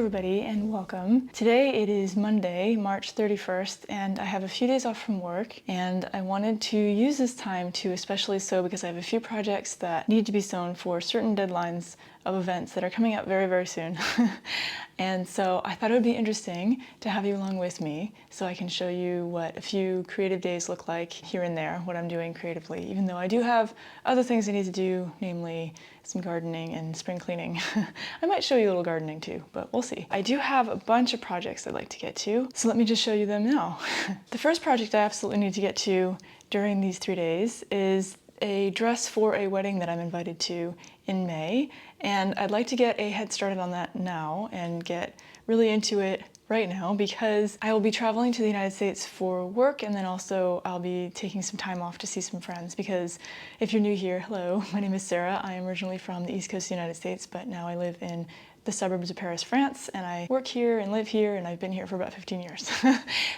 everybody and welcome. Today it is Monday, March 31st, and I have a few days off from work, and I wanted to use this time to especially sew because I have a few projects that need to be sewn for certain deadlines of events that are coming up very, very soon. And so I thought it would be interesting to have you along with me so I can show you what a few creative days look like here and there, what I'm doing creatively, even though I do have other things I need to do, namely some gardening and spring cleaning. I might show you a little gardening too, but we'll see. I do have a bunch of projects I'd like to get to, so let me just show you them now. The first project I absolutely need to get to during these 3 days is a dress for a wedding that I'm invited to in May, and I'd like to get a head started on that now and get really into it right now because I will be traveling to the United States for work, and then also I'll be taking some time off to see some friends because if you're new here, hello, my name is Sarah. I am originally from the East Coast of the United States, but now I live in the suburbs of Paris, France, and I work here and live here, and I've been here for about 15 years.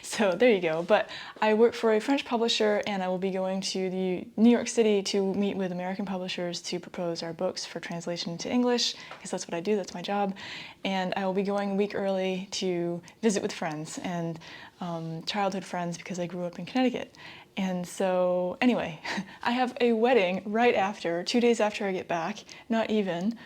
So there you go. But I work for a French publisher, and I will be going to the New York City to meet with American publishers to propose our books for translation into English, because that's what I do, that's my job. And I will be going a week early to visit with friends and childhood friends because I grew up in Connecticut. And so anyway, I have a wedding right after, 2 days after I get back, not even,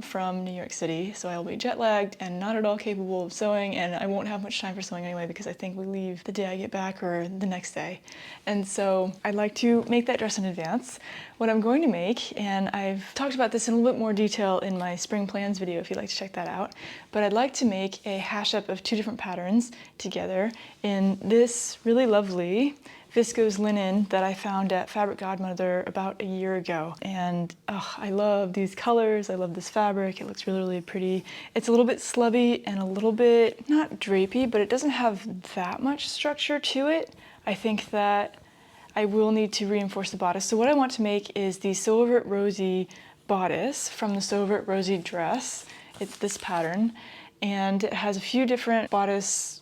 from New York City, so I'll be jet lagged and not at all capable of sewing, and I won't have much time for sewing anyway because I think we leave the day I get back or the next day. And so I'd like to make that dress in advance. What I'm going to make, and I've talked about this in a little bit more detail in my spring plans video if you'd like to check that out, but I'd like to make a hash up of 2 different patterns together in this really lovely viscose linen that I found at Fabric Godmother about a year ago. And I love these colors, I love this fabric, it looks really, really pretty. It's a little bit slubby and a little bit, not drapey, but it doesn't have that much structure to it. I think that I will need to reinforce the bodice. So what I want to make is the Sew Over It Rosy bodice from the Sew Over It Rosy dress. It's this pattern, and it has a few different options.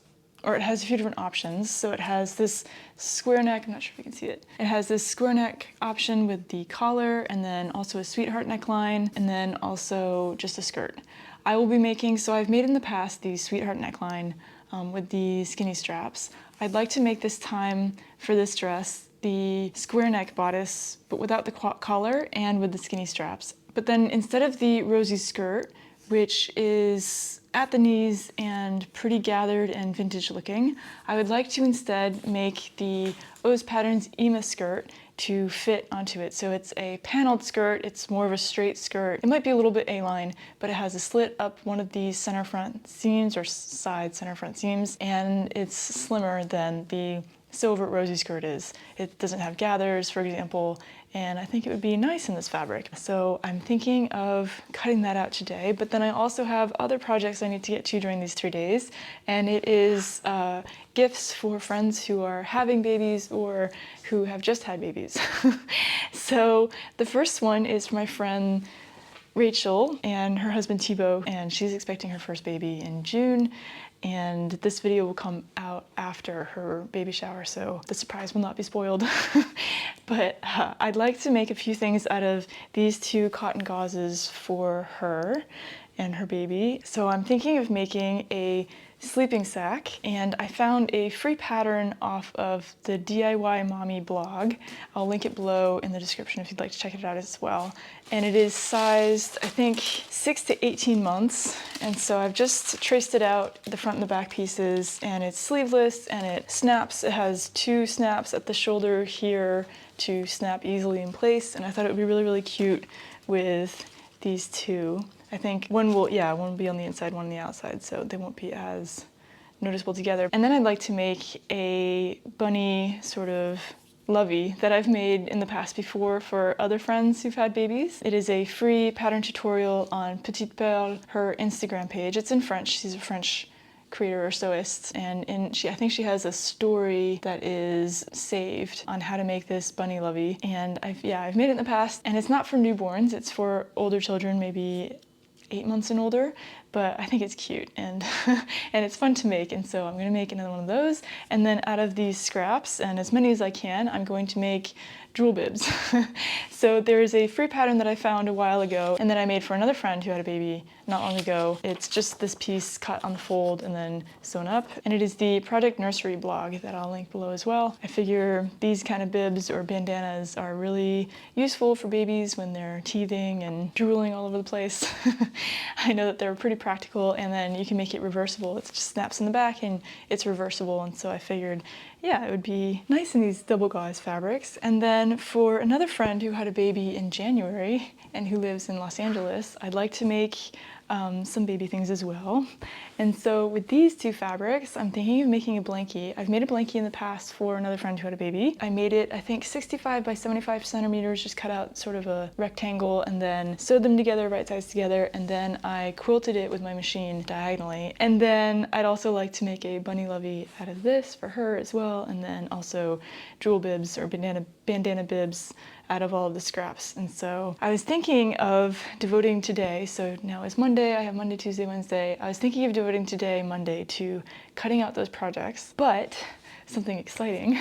So it has this square neck, I'm not sure if you can see it. It has this square neck option with the collar, and then also a sweetheart neckline, and then also just a skirt. I will be making, so I've made in the past the sweetheart neckline with the skinny straps. I'd like to make this time for this dress the square neck bodice, but without the collar and with the skinny straps. But then instead of the rosy skirt, which is at the knees and pretty gathered and vintage looking, I would like to instead make the O's Patterns Ema skirt to fit onto it. So it's a paneled skirt, it's more of a straight skirt. It might be a little bit A-line, but it has a slit up one of these center front seams or side center front seams, and it's slimmer than the Sew Over It Rosy skirt is. It doesn't have gathers, for example, and I think it would be nice in this fabric. So I'm thinking of cutting that out today, but then I also have other projects I need to get to during these 3 days, and it is gifts for friends who are having babies or who have just had babies. So the first one is for my friend Rachel and her husband Thibaut, and she's expecting her first baby in June, and this video will come out after her baby shower, so the surprise will not be spoiled. But I'd like to make a few things out of these 2 cotton gauzes for her and her baby. So I'm thinking of making a sleeping sack, and I found a free pattern off of the DIY Mommy blog. I'll link it below in the description if you'd like to check it out as well. And it is sized, I think, 6 to 18 months. And so I've just traced it out, the front and the back pieces, and it's sleeveless and it snaps. It has 2 snaps at the shoulder here to snap easily in place. And I thought it would be really, really cute with these 2. I think one will be on the inside, one on the outside, so they won't be as noticeable together. And then I'd like to make a bunny sort of lovey that I've made in the past before for other friends who've had babies. It is a free pattern tutorial on Petite Perle, her Instagram page. It's in French. She's a French creator or sewist, and I think she has a story that is saved on how to make this bunny lovey. And I've made it in the past, and it's not for newborns. It's for older children, maybe 8 months and older, but I think it's cute and and it's fun to make, and so I'm going to make another one of those. And then out of these scraps, and as many as I can, I'm going to make jewel bibs. So there's a free pattern that I found a while ago and that I made for another friend who had a baby not long ago. It's just this piece cut on the fold and then sewn up, and it is the Project Nursery blog that I'll link below as well. I figure these kind of bibs or bandanas are really useful for babies when they're teething and drooling all over the place. I know that they're pretty practical, and then you can make it reversible. It just snaps in the back and it's reversible, and so I figured, yeah, it would be nice in these double gauze fabrics. And then for another friend who had a baby in January and who lives in Los Angeles, I'd like to make some baby things as well. And so with these two fabrics, I'm thinking of making a blankie. I've made a blankie in the past for another friend who had a baby. I made it, I think, 65 by 75 centimeters, just cut out sort of a rectangle and then sewed them together, right sides together, and then I quilted it with my machine diagonally. And then I'd also like to make a bunny lovey out of this for her as well, and then also jewel bibs or bandana bibs out of all of the scraps. And so I was thinking of devoting today, so now it's Monday, I have Monday, Tuesday, Wednesday. I was thinking of devoting today, Monday, to cutting out those projects, but something exciting.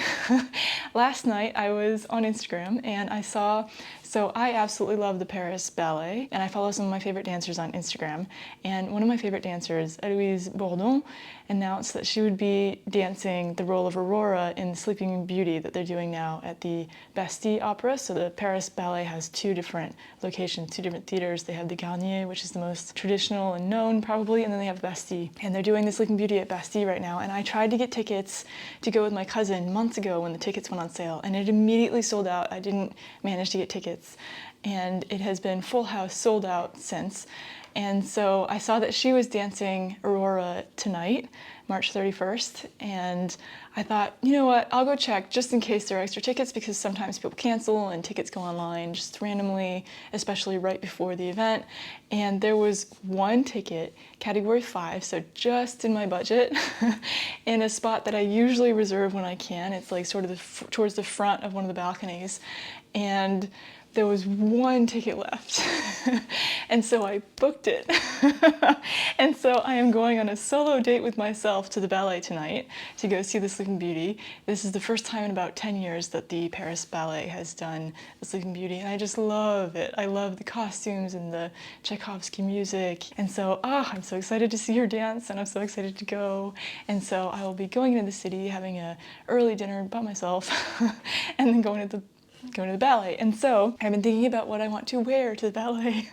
Last night I was on Instagram and I saw, so I absolutely love the Paris Ballet, and I follow some of my favorite dancers on Instagram, and one of my favorite dancers, Eloise Bourdon, announced that she would be dancing the role of Aurora in Sleeping Beauty that they're doing now at the Bastille Opera. So the Paris Ballet has two different locations, two different theaters. They have the Garnier, which is the most traditional and known probably, and then they have Bastille. And they're doing the Sleeping Beauty at Bastille right now, and I tried to get tickets to go with my cousin months ago when the tickets went on sale, and it immediately sold out. I didn't manage to get tickets, and it has been full house, sold out since. And so I saw that she was dancing Aurora tonight, March 31st, and I thought, you know what, I'll go check just in case there are extra tickets, because sometimes people cancel and tickets go online just randomly, especially right before the event. And there was one ticket, category 5, so just in my budget, in a spot that I usually reserve when I can. It's like sort of towards the front of one of the balconies. And there was one ticket left. And so I booked it. And so I am going on a solo date with myself to the ballet tonight to go see the Sleeping Beauty. This is the first time in about 10 years that the Paris Ballet has done the Sleeping Beauty, and I just love it. I love the costumes and the Tchaikovsky music. And so, I'm so excited to see her dance, and I'm so excited to go. And so I will be going into the city, having an early dinner by myself, and then going to the ballet. And so I've been thinking about what I want to wear to the ballet.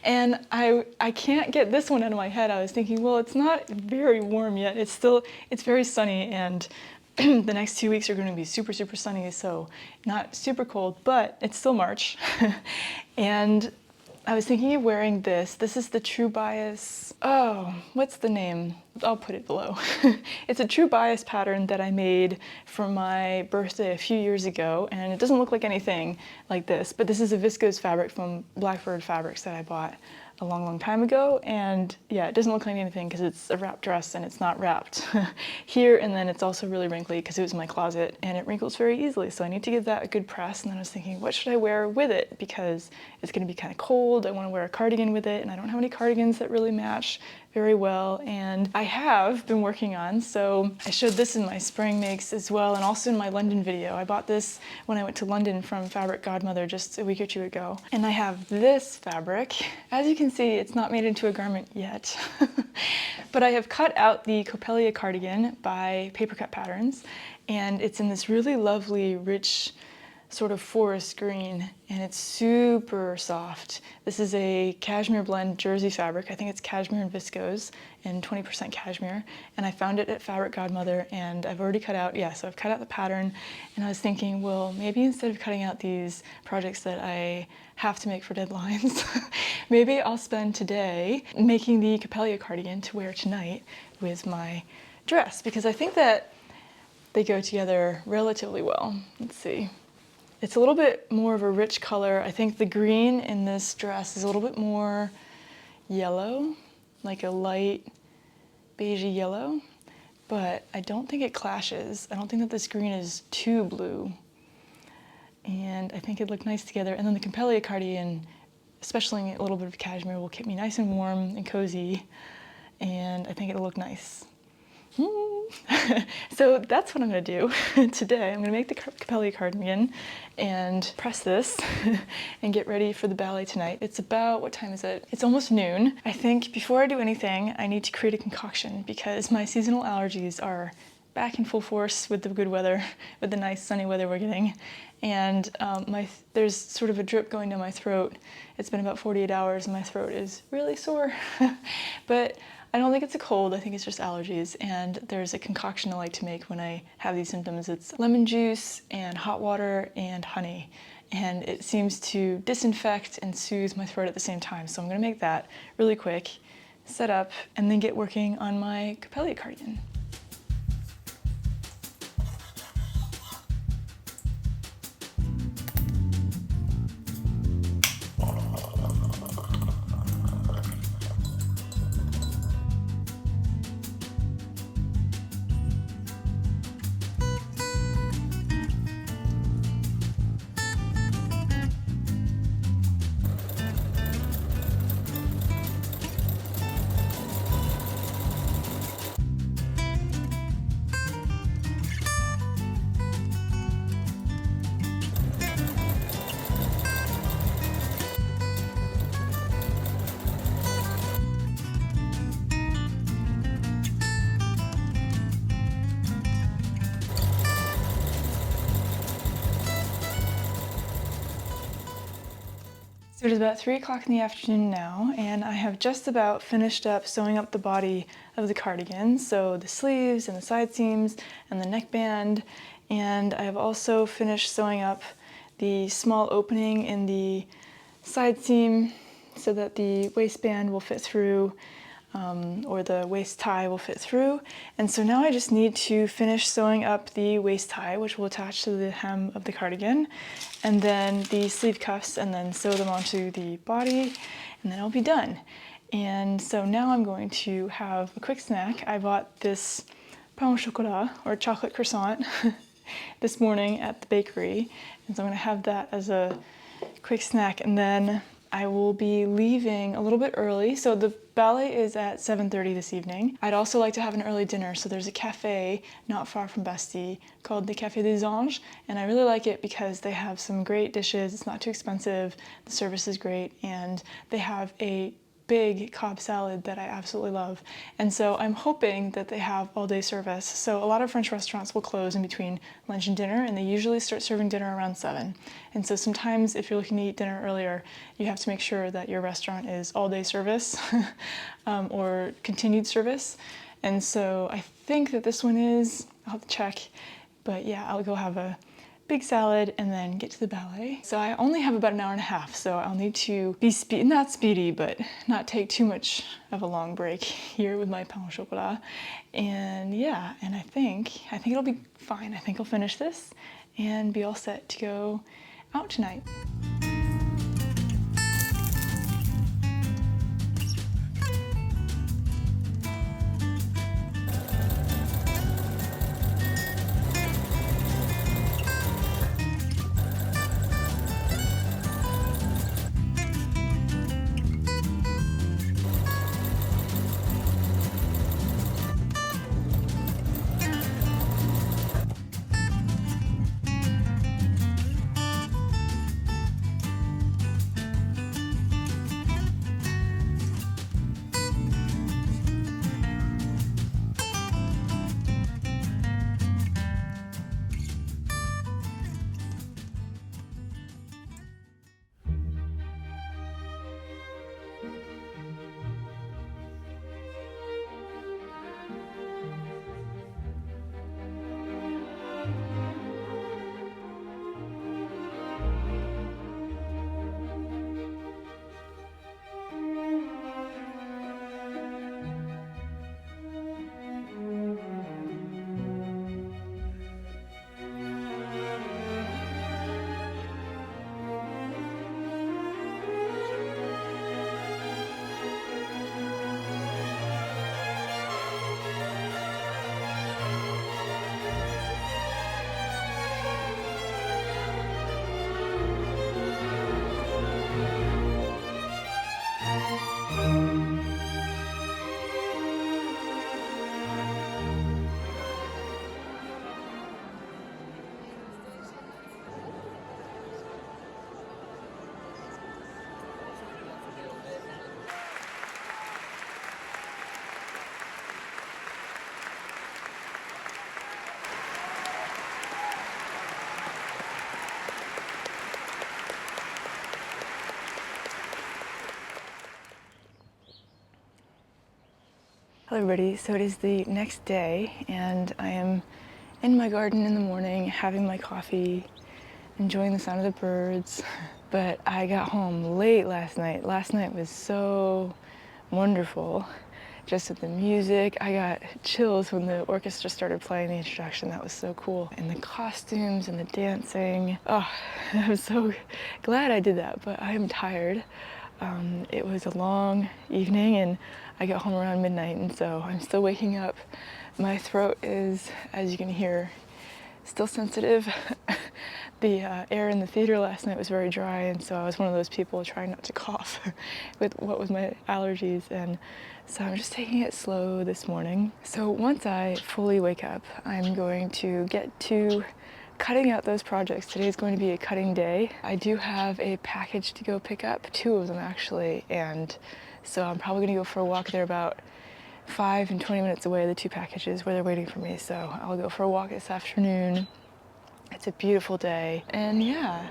And I can't get this one out of my head. I was thinking, well, it's not very warm yet. It's very sunny, and the next 2 weeks are going to be super, super sunny, so not super cold, but it's still March. And I was thinking of wearing this. This is the True Bias. Oh, what's the name? I'll put it below. It's a True Bias pattern that I made for my birthday a few years ago, and it doesn't look like anything like this, but this is a viscose fabric from Blackbird Fabrics that I bought a long, long time ago. And yeah, it doesn't look like anything because it's a wrap dress and it's not wrapped here, and then it's also really wrinkly because it was in my closet and it wrinkles very easily, so I need to give that a good press. And then I was thinking, what should I wear with it, because it's going to be kind of cold. I want to wear a cardigan with it, and I don't have any cardigans that really match very well, and I have been working on, so I showed this in my spring makes as well, and also in my London video. I bought this when I went to London from Fabric Godmother just a week or two ago. And I have this fabric. As you can see, it's not made into a garment yet, but I have cut out the Coppélia cardigan by Papercut Patterns, and it's in this really lovely, rich, sort of forest green, and it's super soft. This is a cashmere blend jersey fabric. I think it's cashmere and viscose and 20% cashmere, and I found it at Fabric Godmother, and I've already cut out, so I've cut out the pattern, and I was thinking, well, maybe instead of cutting out these projects that I have to make for deadlines, maybe I'll spend today making the Coppélia cardigan to wear tonight with my dress, because I think that they go together relatively well. Let's see. It's a little bit more of a rich color. I think the green in this dress is a little bit more yellow, like a light beigey yellow, but I don't think it clashes. I don't think that this green is too blue, and I think it'd look nice together. And then the Coppélia cardigan, especially a little bit of cashmere, will keep me nice and warm and cozy, and I think it'll look nice. So that's what I'm gonna do today. I'm gonna make the Coppélia cardigan and press this and get ready for the ballet tonight. It's about, what time is it? It's almost noon. I think before I do anything, I need to create a concoction because my seasonal allergies are back in full force with the good weather, with the nice sunny weather we're getting. And there's sort of a drip going down my throat. It's been about 48 hours and my throat is really sore. But I don't think it's a cold, I think it's just allergies. And there's a concoction I like to make when I have these symptoms. It's lemon juice and hot water and honey. And it seems to disinfect and soothe my throat at the same time. So I'm gonna make that really quick, set up, and then get working on my Coppélia cardigan. So it is about 3 o'clock in the afternoon now, and I have just about finished up sewing up the body of the cardigan, so the sleeves and the side seams and the neckband, and I have also finished sewing up the small opening in the side seam so that the waistband will fit through, or the waist tie will fit through. And so now I just need to finish sewing up the waist tie, which will attach to the hem of the cardigan, and then the sleeve cuffs, and then sew them onto the body, and then I'll be done. And so now I'm going to have a quick snack. I bought this pain au chocolat, or chocolate croissant, this morning at the bakery, and so I'm gonna have that as a quick snack, and then I will be leaving a little bit early. So the ballet is at 7:30 this evening. I'd also like to have an early dinner. So there's a cafe not far from Bastille called the Café des Anges. And I really like it because they have some great dishes. It's not too expensive. The service is great. And they have a big Cobb salad that I absolutely love. And so I'm hoping that they have all-day service. So a lot of French restaurants will close in between lunch and dinner, and they usually start serving dinner around 7. And so sometimes if you're looking to eat dinner earlier, you have to make sure that your restaurant is all-day service or continued service. And so I think that this one is, I'll have to check, but yeah, I'll go have a big salad and then get to the ballet. So I only have about an hour and a half, so I'll need to be not speedy, but not take too much of a long break here with my pain au chocolat. And yeah, and I think it'll be fine. I think I'll finish this and be all set to go out tonight. Hello everybody, so it is the next day and I am in my garden in the morning having my coffee, enjoying the sound of the birds, but I got home late last night. Last night was so wonderful, just with the music. I got chills when the orchestra started playing the introduction. That was so cool. And the costumes and the dancing. Oh, I was so glad I did that, but I am tired. It was a long evening and I got home around midnight, and so I'm still waking up. My throat is, as you can hear, still sensitive. The air in the theater last night was very dry, and so I was one of those people trying not to cough with what was my allergies, and so I'm just taking it slow this morning. So once I fully wake up, I'm going to get to cutting out those projects. Today is going to be a cutting day. I do have a package to go pick up, 2 of them actually, and so I'm probably gonna go for a walk. They're about 5 and 20 minutes away, the 2 packages, where they're waiting for me, so I'll go for a walk this afternoon. It's a beautiful day, and yeah,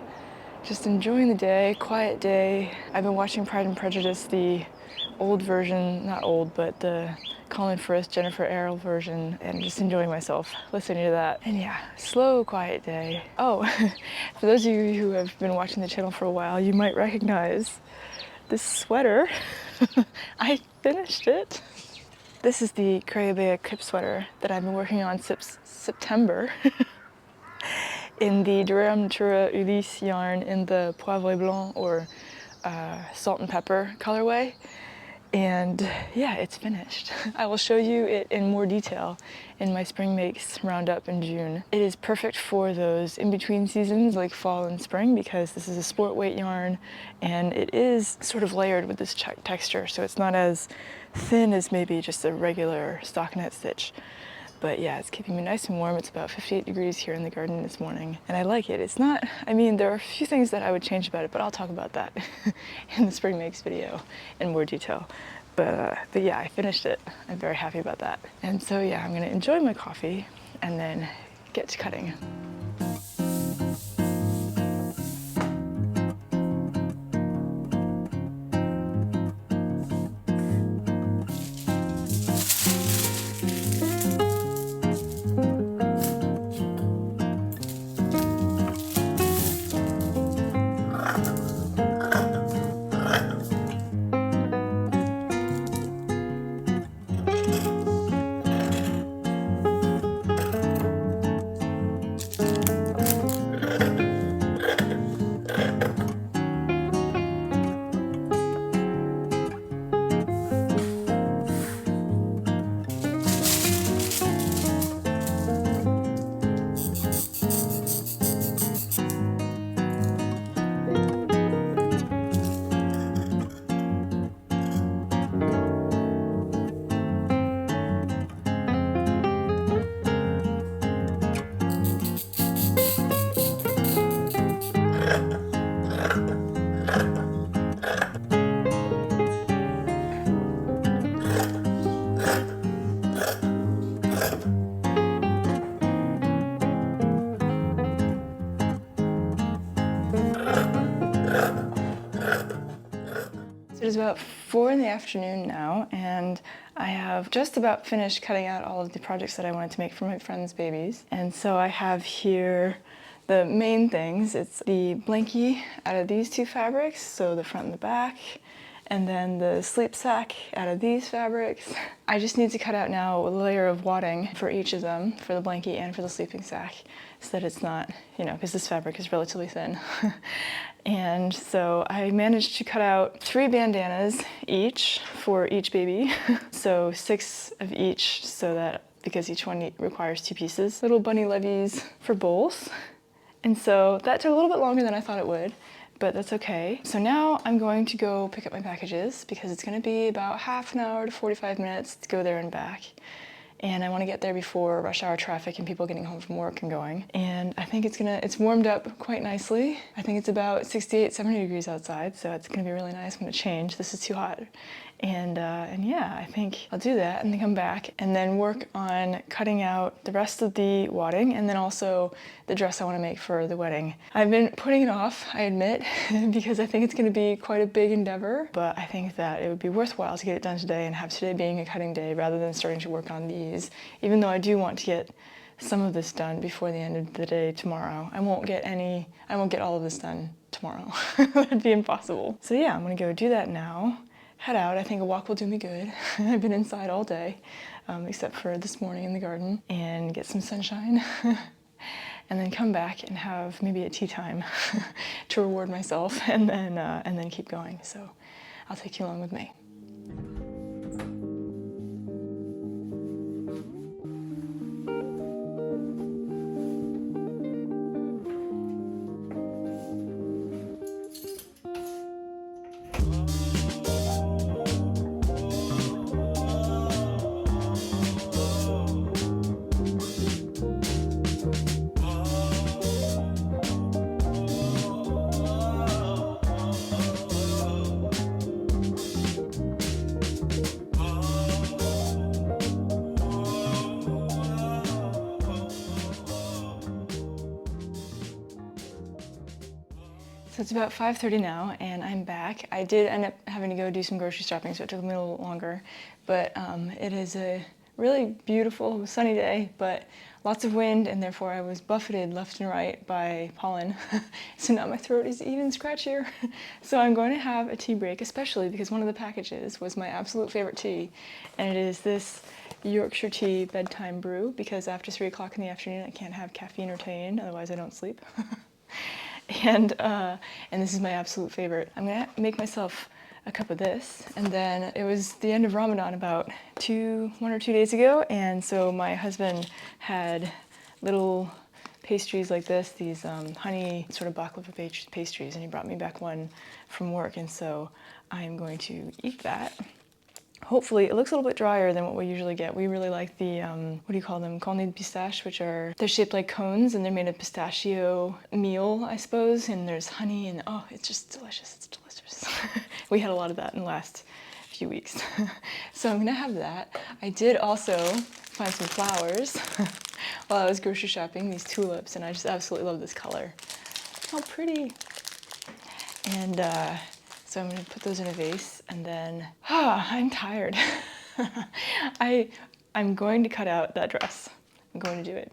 just enjoying the day, quiet day. I've been watching Pride and Prejudice, the old version, not old, but the Colin Firth, Jennifer Errol version, and just enjoying myself listening to that. And yeah, slow, quiet day. Oh, for those of you who have been watching the channel for a while, you might recognize this sweater. I finished it. This is the Coppélia crêpe sweater that I've been working on since September in the Durham Natura Ulysse yarn in the Poivre Blanc, or salt and pepper colorway. And yeah, it's finished. I will show you it in more detail in my Spring Makes Roundup in June. It is perfect for those in-between seasons like fall and spring, because this is a sport weight yarn and it is sort of layered with this texture, so it's not as thin as maybe just a regular stockinette stitch. But yeah, it's keeping me nice and warm. It's about 58 degrees here in the garden this morning, and I like it. It's not, I mean, there are a few things that I would change about it, but I'll talk about that in the Spring Makes video in more detail. But yeah, I finished it. I'm very happy about that. And so yeah, I'm gonna enjoy my coffee and then get to cutting. It is about 4 in the afternoon now, and I have just about finished cutting out all of the projects that I wanted to make for my friends' babies. And so I have here the main things. It's the blankie out of these 2 fabrics, so the front and the back, and then the sleep sack out of these fabrics. I just need to cut out now a layer of wadding for each of them, for the blankie and for the sleeping sack, so that it's not, you know, because this fabric is relatively thin. And so I managed to cut out 3 bandanas each for each baby. So 6 of each, so that, because each one requires 2 pieces. Little bunny levies for both. And so that took a little bit longer than I thought it would, but that's okay. So now I'm going to go pick up my packages, because it's gonna be about half an hour to 45 minutes to go there and back. And I want to get there before rush hour traffic and people getting home from work and going. And I think it's warmed up quite nicely. I think it's about 68, 70 degrees outside, so it's gonna be really nice. I'm gonna change. This is too hot. And yeah, I think I'll do that and then come back and then work on cutting out the rest of the wadding and then also the dress I want to make for the wedding. I've been putting it off, I admit, because I think it's going to be quite a big endeavor, but I think that it would be worthwhile to get it done today and have today being a cutting day rather than starting to work on these, even though I do want to get some of this done before the end of the day tomorrow. I won't get all of this done tomorrow. That'd be impossible. So yeah, I'm gonna go do that now. Head out. I think a walk will do me good. I've been inside all day, except for this morning in the garden, and get some sunshine. And then come back and have maybe a tea time to reward myself, and then keep going. So I'll take you along with me. So it's about 5:30 now, and I'm back. I did end up having to go do some grocery shopping, so it took me a little longer. But it is a really beautiful, sunny day, but lots of wind, and therefore I was buffeted left and right by pollen. So now my throat is even scratchier. So I'm going to have a tea break, especially because one of the packages was my absolute favorite tea, and it is this Yorkshire tea bedtime brew, because after 3 o'clock in the afternoon I can't have caffeine or tea, otherwise I don't sleep. And this is my absolute favorite. I'm gonna make myself a cup of this, and then it was the end of Ramadan about 1 or 2 days ago, and so my husband had little pastries like this, these honey sort of baklava pastries, and he brought me back one from work, and so I'm going to eat that. Hopefully, it looks a little bit drier than what we usually get. We really like the, what do you call them? Condes de pistache, which are, they're shaped like cones and they're made of pistachio meal, I suppose. And there's honey and, oh, it's just delicious, it's delicious. We had a lot of that in the last few weeks. So I'm gonna have that. I did also find some flowers while I was grocery shopping, these tulips, and I just absolutely love this color. How pretty. And, so I'm gonna put those in a vase, and then, I'm tired. I'm going to cut out that dress. I'm going to do it.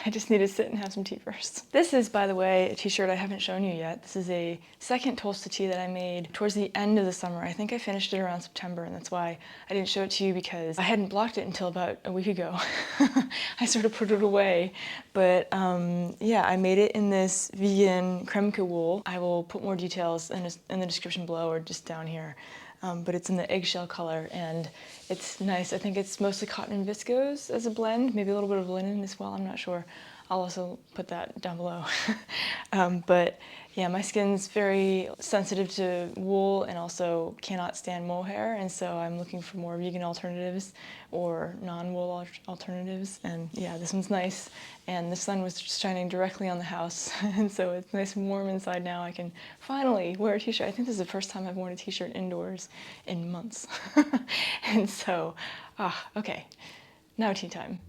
I just need to sit and have some tea first. This is, by the way, a t-shirt I haven't shown you yet. This is a second Tolsta tee that I made towards the end of the summer. I think I finished it around September, and that's why I didn't show it to you, because I hadn't blocked it until about a week ago. I sort of put it away. But yeah, I made it in this vegan Kremke wool. I will put more details in the description below or just down here. But it's in the eggshell color, and it's nice. I think it's mostly cotton and viscose as a blend, maybe a little bit of linen as well, I'm not sure. I'll also put that down below. But yeah, my skin's very sensitive to wool and also cannot stand mohair, and so I'm looking for more vegan alternatives or non-wool alternatives. And yeah, this one's nice, and the sun was shining directly on the house, and so it's nice and warm inside now. I can finally wear a t-shirt. I think this is the first time I've worn a t-shirt indoors in months. And so, okay, now tea time.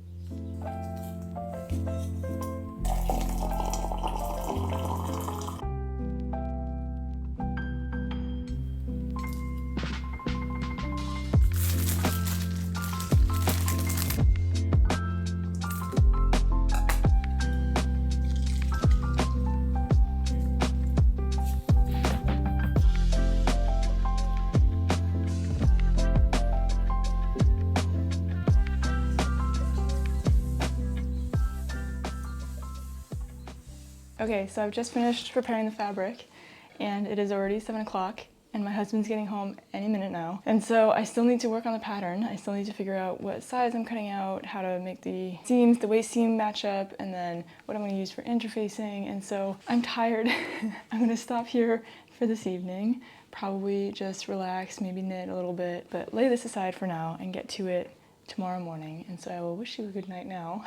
Okay, so I've just finished preparing the fabric, and it is already 7 o'clock, and my husband's getting home any minute now. And so I still need to work on the pattern. I still need to figure out what size I'm cutting out, how to make the seams, the waist seam match up, and then what I'm going to use for interfacing. And so I'm tired. I'm going to stop here for this evening, probably just relax, maybe knit a little bit, but lay this aside for now and get to it tomorrow morning. And so I will wish you a good night now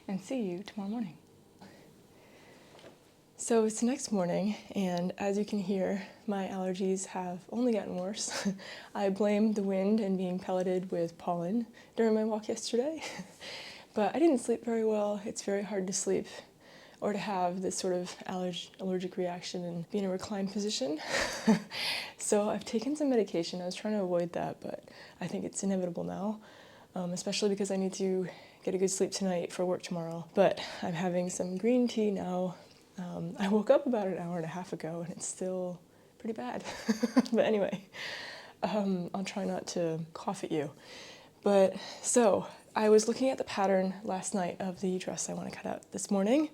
and see you tomorrow morning. So it's the next morning, and as you can hear, my allergies have only gotten worse. I blame the wind and being pelleted with pollen during my walk yesterday. But I didn't sleep very well. It's very hard to sleep or to have this sort of allergic reaction and be in a reclined position. So I've taken some medication. I was trying to avoid that, but I think it's inevitable now, especially because I need to get a good sleep tonight for work tomorrow. But I'm having some green tea now. I woke up about an hour and a half ago and it's still pretty bad. But anyway, I'll try not to cough at you. But so I was looking at the pattern last night of the dress I want to cut out this morning,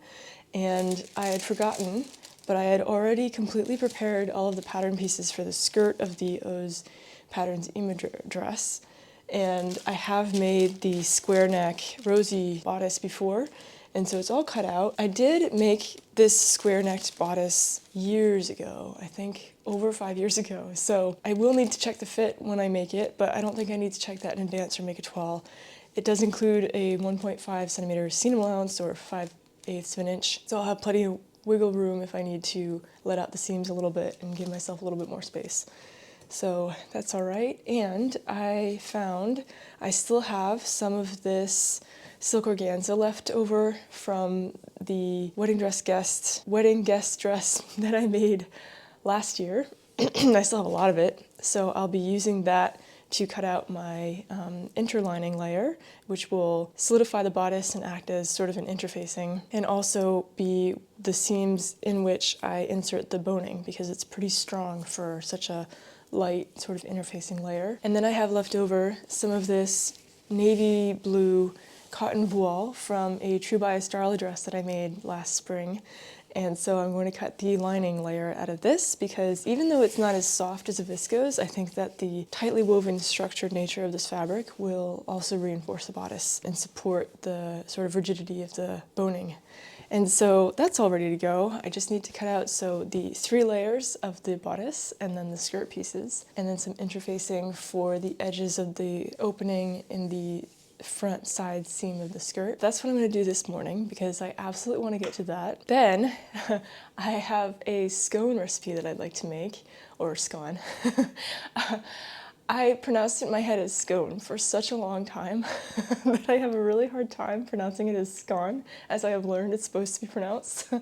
and I had forgotten, but I had already completely prepared all of the pattern pieces for the skirt of the O's Patterns image dress. And I have made the square neck rosy bodice before, and so it's all cut out. I did make this square necked bodice years ago, I think over 5 years ago. So I will need to check the fit when I make it, but I don't think I need to check that in advance or make a toile. It does include a 1.5 centimeter seam allowance or 5/8 of an inch. So I'll have plenty of wiggle room if I need to let out the seams a little bit and give myself a little bit more space. So that's all right. And I found I still have some of this silk organza left over from the wedding guest dress that I made last year. I still have a lot of it, so I'll be using that to cut out my interlining layer, which will solidify the bodice and act as sort of an interfacing, and also be the seams in which I insert the boning, because it's pretty strong for such a light sort of interfacing layer. And then I have left over some of this navy blue cotton voile from a True Bias Darla dress that I made last spring. And so I'm going to cut the lining layer out of this, because even though it's not as soft as a viscose, I think that the tightly woven structured nature of this fabric will also reinforce the bodice and support the sort of rigidity of the boning. And so that's all ready to go. I just need to cut out the 3 layers of the bodice and then the skirt pieces, and then some interfacing for the edges of the opening in the front side seam of the skirt. That's what I'm going to do this morning because I absolutely want to get to that. Then I have a scone recipe that I'd like to make, or scone. I pronounced it in my head as scone for such a long time that I have a really hard time pronouncing it as scone, as I have learned it's supposed to be pronounced.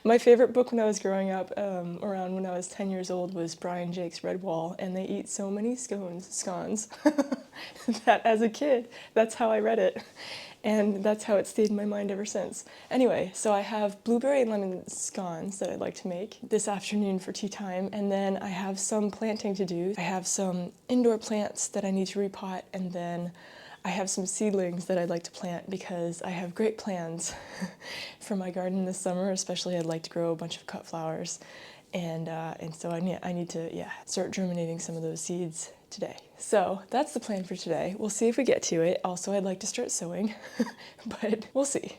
My favorite book when I was growing up, around when I was 10 years old, was Brian Jake's Red Wall, and they eat so many scones, that as a kid, that's how I read it. And that's how it stayed in my mind ever since. Anyway, so I have blueberry and lemon scones that I'd like to make this afternoon for tea time, and then I have some planting to do. I have some indoor plants that I need to repot, and then I have some seedlings that I'd like to plant because I have great plans for my garden this summer. Especially I'd like to grow a bunch of cut flowers, and so I need to start germinating some of those seeds today. So that's the plan for today. We'll see if we get to it. Also, I'd like to start sewing, but we'll see.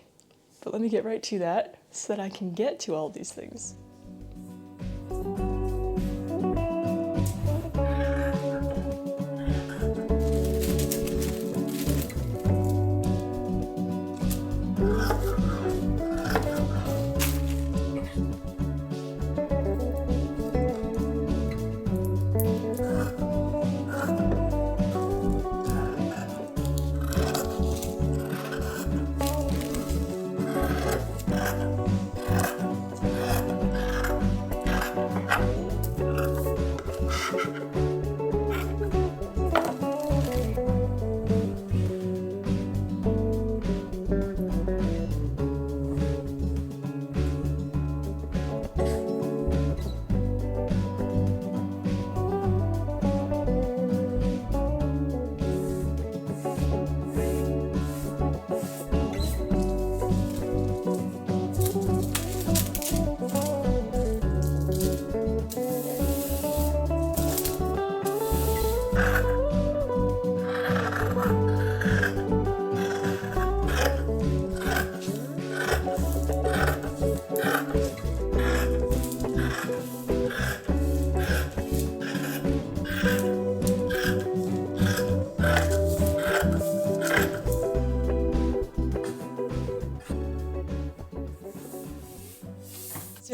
But let me get right to that so that I can get to all these things.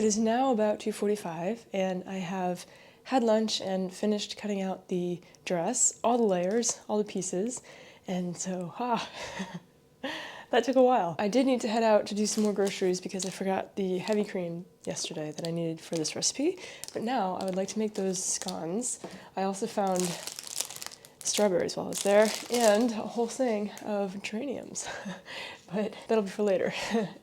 is now about 2:45 and I have had lunch and finished cutting out the dress, all the layers, all the pieces, and so, that took a while. I did need to head out to do some more groceries because I forgot the heavy cream yesterday that I needed for this recipe, but now I would like to make those scones. I also found strawberries while I was there, and a whole thing of geraniums, but that'll be for later.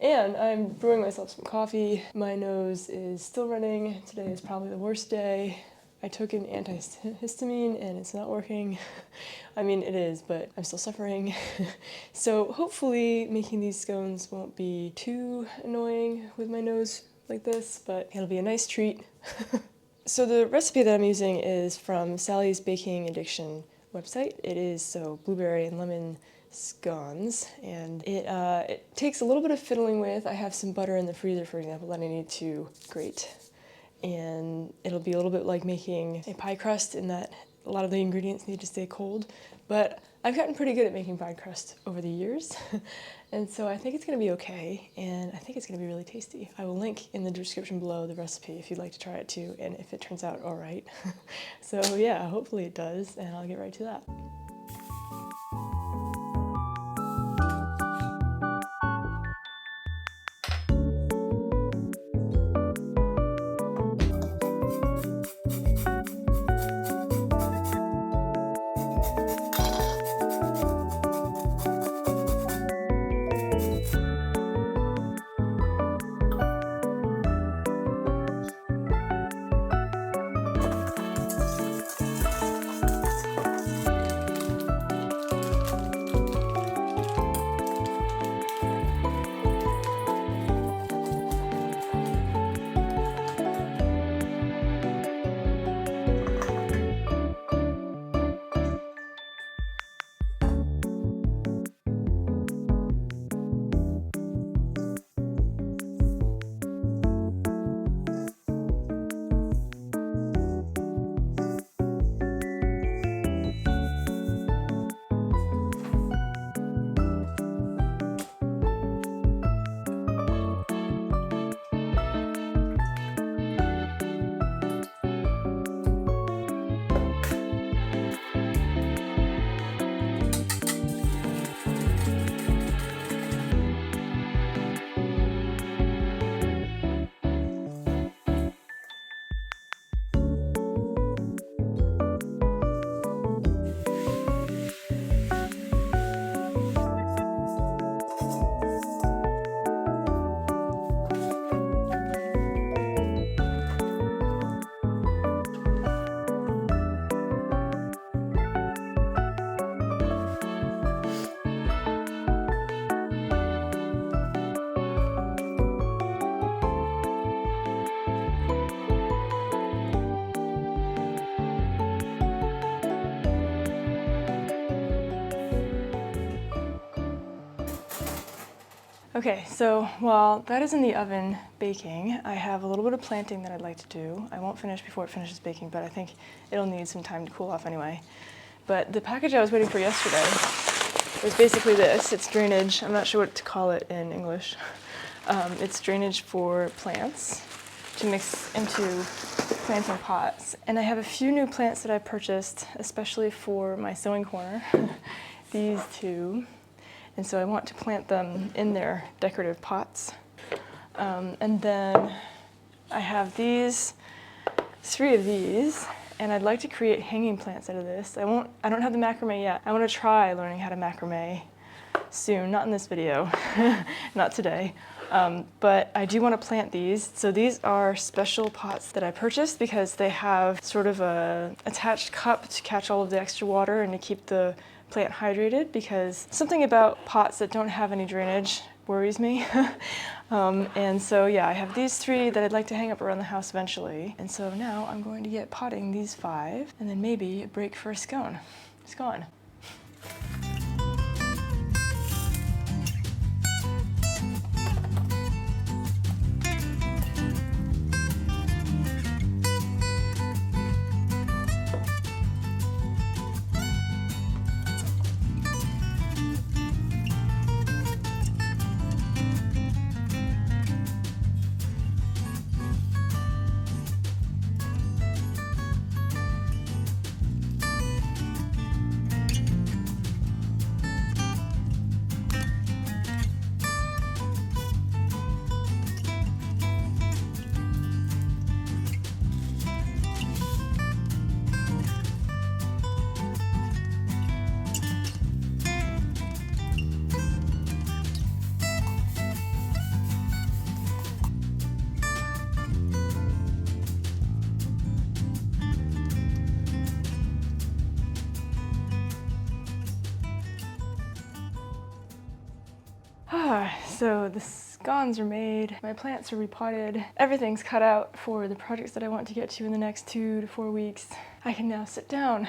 And I'm brewing myself some coffee. My nose is still running. Today is probably the worst day. I took an antihistamine and it's not working. I mean, it is, but I'm still suffering. So hopefully making these scones won't be too annoying with my nose like this, but it'll be a nice treat. So the recipe that I'm using is from Sally's Baking Addiction website. It is blueberry and lemon scones, and it takes a little bit of fiddling with. I have some butter in the freezer, for example, that I need to grate, and it'll be a little bit like making a pie crust in that a lot of the ingredients need to stay cold, but I've gotten pretty good at making pie crust over the years, and so I think it's going to be okay, and I think it's going to be really tasty. I will link in the description below the recipe if you'd like to try it too, and if it turns out all right. So yeah, hopefully it does, and I'll get right to that. Okay, so while that is in the oven baking, I have a little bit of planting that I'd like to do. I won't finish before it finishes baking, but I think it'll need some time to cool off anyway. But the package I was waiting for yesterday was basically this. It's drainage. I'm not sure what to call it in English. It's drainage for plants to mix into planting pots. And I have a few new plants that I purchased, especially for my sewing corner. These two. And so I want to plant them in their decorative pots. And then I have these, 3 of these, and I'd like to create hanging plants out of this. I don't have the macrame yet. I want to try learning how to macrame soon, not in this video, not today. But I do want to plant these. So these are special pots that I purchased because they have sort of a attached cup to catch all of the extra water and to keep the plant hydrated, because something about pots that don't have any drainage worries me. And so yeah, I have these 3 that I'd like to hang up around the house eventually. And so now I'm going to get potting these 5 and then maybe a break for a scone. Scone. So the scones are made, my plants are repotted, everything's cut out for the projects that I want to get to in the next 2 to 4 weeks. I can now sit down.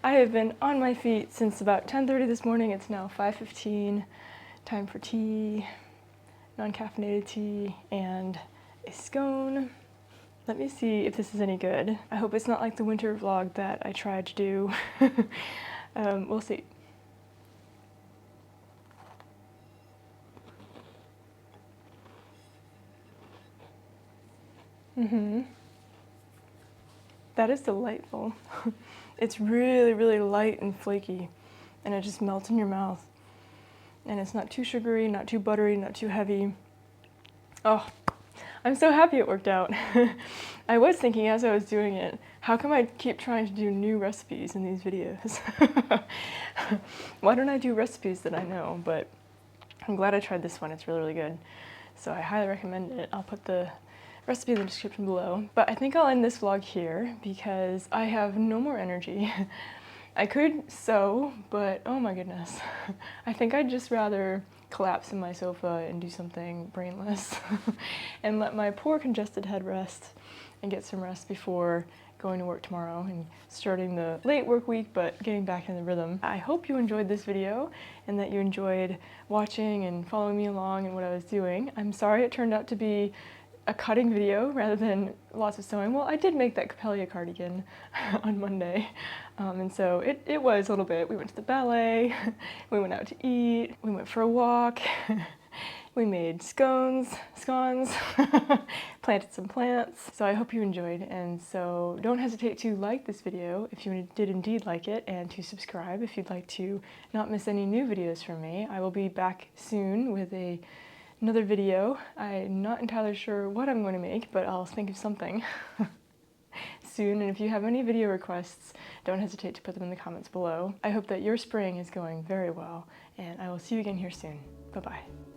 I have been on my feet since about 10:30 this morning. It's now 5:15. Time for tea, non-caffeinated tea, and a scone. Let me see if this is any good. I hope it's not like the winter vlog that I tried to do. We'll see. That is delightful. It's really, really light and flaky, and it just melts in your mouth. And it's not too sugary, not too buttery, not too heavy. Oh, I'm so happy it worked out. I was thinking as I was doing it, how come I keep trying to do new recipes in these videos? Why don't I do recipes that I know? But I'm glad I tried this one. It's really, really good. So I highly recommend it. I'll put the recipe in the description below. But I think I'll end this vlog here because I have no more energy. I could sew, but oh my goodness. I think I'd just rather collapse in my sofa and do something brainless and let my poor congested head rest and get some rest before going to work tomorrow and starting the late work week, but getting back in the rhythm. I hope you enjoyed this video and that you enjoyed watching and following me along in what I was doing. I'm sorry it turned out to be a cutting video rather than lots of sewing. Well, I did make that Coppélia cardigan on Monday, and so it was a little bit. We went to the ballet, we went out to eat, we went for a walk, we made scones, planted some plants. So I hope you enjoyed, and so don't hesitate to like this video if you did indeed like it, and to subscribe if you'd like to not miss any new videos from me. I will be back soon with another video. I'm not entirely sure what I'm going to make, but I'll think of something soon. And if you have any video requests, don't hesitate to put them in the comments below. I hope that your spring is going very well, and I will see you again here soon. Bye-bye.